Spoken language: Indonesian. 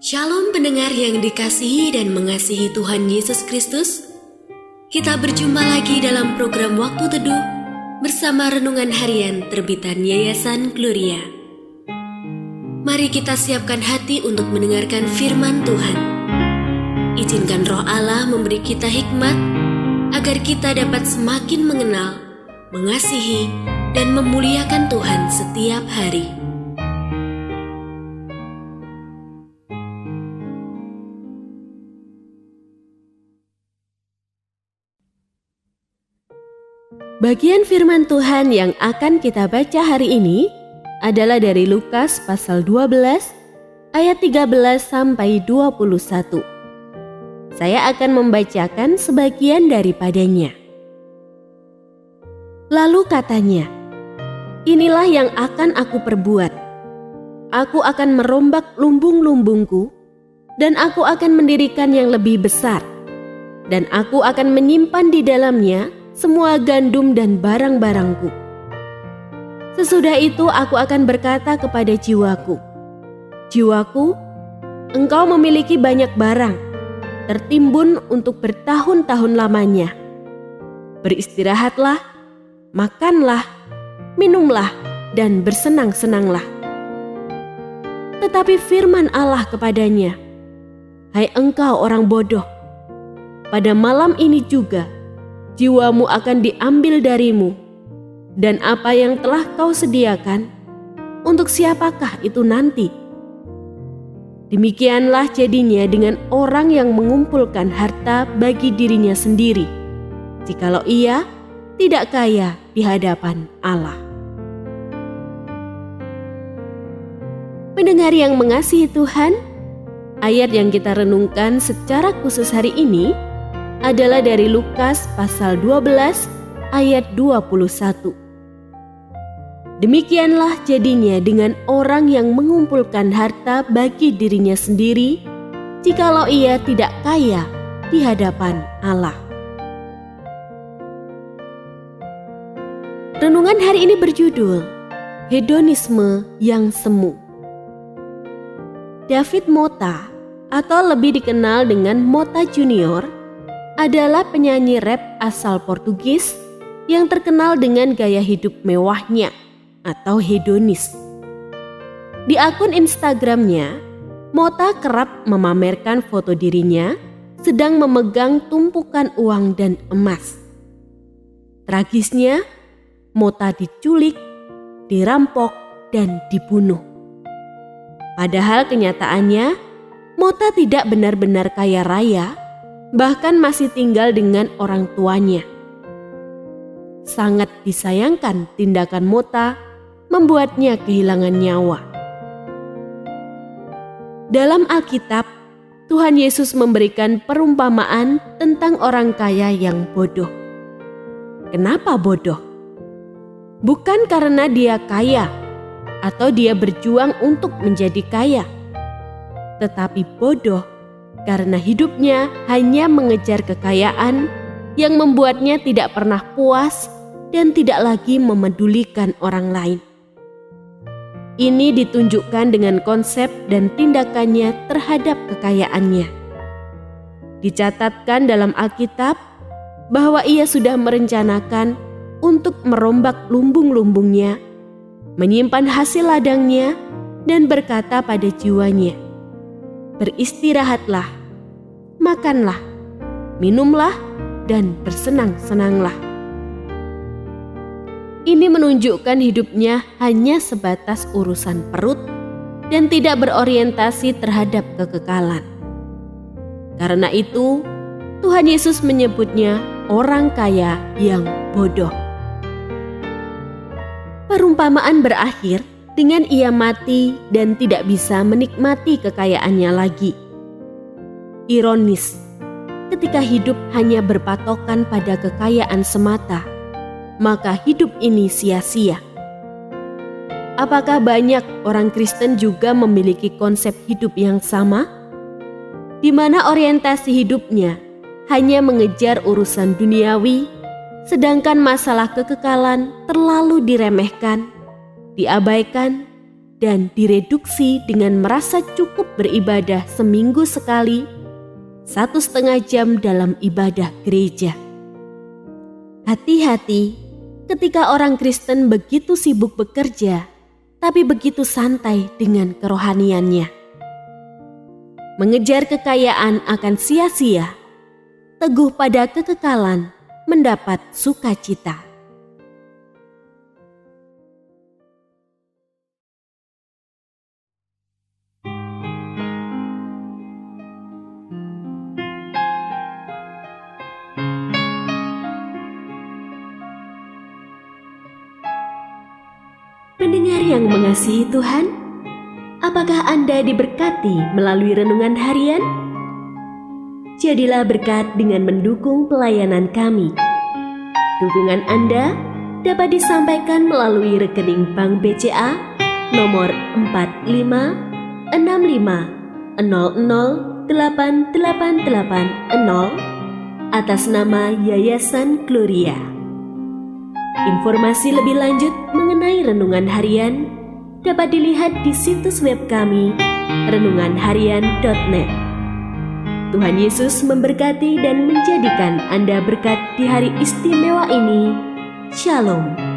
Shalom pendengar yang dikasihi dan mengasihi Tuhan Yesus Kristus. Kita berjumpa lagi dalam program Waktu Teduh bersama Renungan Harian terbitan Yayasan Gloria. Mari kita siapkan hati untuk mendengarkan firman Tuhan. Izinkan Roh Allah memberi kita hikmat agar kita dapat semakin mengenal, mengasihi, dan memuliakan Tuhan setiap hari. Bagian firman Tuhan yang akan kita baca hari ini adalah dari Lukas pasal 12 ayat 13 sampai 21. Saya akan membacakan sebagian daripadanya. Lalu katanya, "Inilah yang akan aku perbuat. Aku akan merombak lumbung-lumbungku dan aku akan mendirikan yang lebih besar, dan aku akan menyimpan di dalamnya semua gandum dan barang-barangku. Sesudah itu aku akan berkata kepada jiwaku, 'Jiwaku, engkau memiliki banyak barang, tertimbun untuk bertahun-tahun lamanya. Beristirahatlah, makanlah, minumlah, dan bersenang-senanglah.' Tetapi firman Allah kepadanya, 'Hai engkau orang bodoh, pada malam ini juga jiwamu akan diambil darimu, dan apa yang telah kau sediakan, untuk siapakah itu nanti?' Demikianlah jadinya dengan orang yang mengumpulkan harta bagi dirinya sendiri, jikalau ia tidak kaya di hadapan Allah." Pendengar yang mengasihi Tuhan, ayat yang kita renungkan secara khusus hari ini adalah dari Lukas pasal 12 ayat 21. Demikianlah jadinya dengan orang yang mengumpulkan harta bagi dirinya sendiri, jikalau ia tidak kaya di hadapan Allah. Renungan hari ini berjudul Hedonisme yang Semu. David Mota, atau lebih dikenal dengan Mota Junior, adalah penyanyi rap asal Portugis yang terkenal dengan gaya hidup mewahnya atau hedonis. Di akun Instagramnya, Mota kerap memamerkan foto dirinya sedang memegang tumpukan uang dan emas. Tragisnya, Mota diculik, dirampok, dan dibunuh. Padahal kenyataannya, Mota tidak benar-benar kaya raya, bahkan masih tinggal dengan orang tuanya. Sangat disayangkan tindakan Mota membuatnya kehilangan nyawa. Dalam Alkitab, Tuhan Yesus memberikan perumpamaan tentang orang kaya yang bodoh. Kenapa bodoh? Bukan karena dia kaya atau dia berjuang untuk menjadi kaya, tetapi bodoh karena hidupnya hanya mengejar kekayaan yang membuatnya tidak pernah puas dan tidak lagi memedulikan orang lain. Ini ditunjukkan dengan konsep dan tindakannya terhadap kekayaannya. Dicatatkan dalam Alkitab bahwa ia sudah merencanakan untuk merombak lumbung-lumbungnya, menyimpan hasil ladangnya, dan berkata pada jiwanya, "Beristirahatlah, makanlah, minumlah, dan bersenang-senanglah." Ini menunjukkan hidupnya hanya sebatas urusan perut dan tidak berorientasi terhadap kekekalan. Karena itu, Tuhan Yesus menyebutnya orang kaya yang bodoh. Perumpamaan berakhir dengan ia mati dan tidak bisa menikmati kekayaannya lagi. Ironis, ketika hidup hanya berpatokan pada kekayaan semata, maka hidup ini sia-sia. Apakah banyak orang Kristen juga memiliki konsep hidup yang sama, di mana orientasi hidupnya hanya mengejar urusan duniawi, sedangkan masalah kekekalan terlalu diremehkan, diabaikan, dan direduksi dengan merasa cukup beribadah seminggu sekali, 1,5 jam dalam ibadah gereja. Hati-hati ketika orang Kristen begitu sibuk bekerja, tapi begitu santai dengan kerohaniannya. Mengejar kekayaan akan sia-sia, teguh pada kekekalan mendapat sukacita. Pendengar yang mengasihi Tuhan, apakah Anda diberkati melalui renungan harian? Jadilah berkat dengan mendukung pelayanan kami. Dukungan Anda dapat disampaikan melalui rekening Bank BCA nomor 4565008880 atas nama Yayasan Gloria. Informasi lebih lanjut mengenai renungan harian dapat dilihat di situs web kami renunganharian.net. Tuhan Yesus memberkati dan menjadikan Anda berkat di hari istimewa ini. Shalom.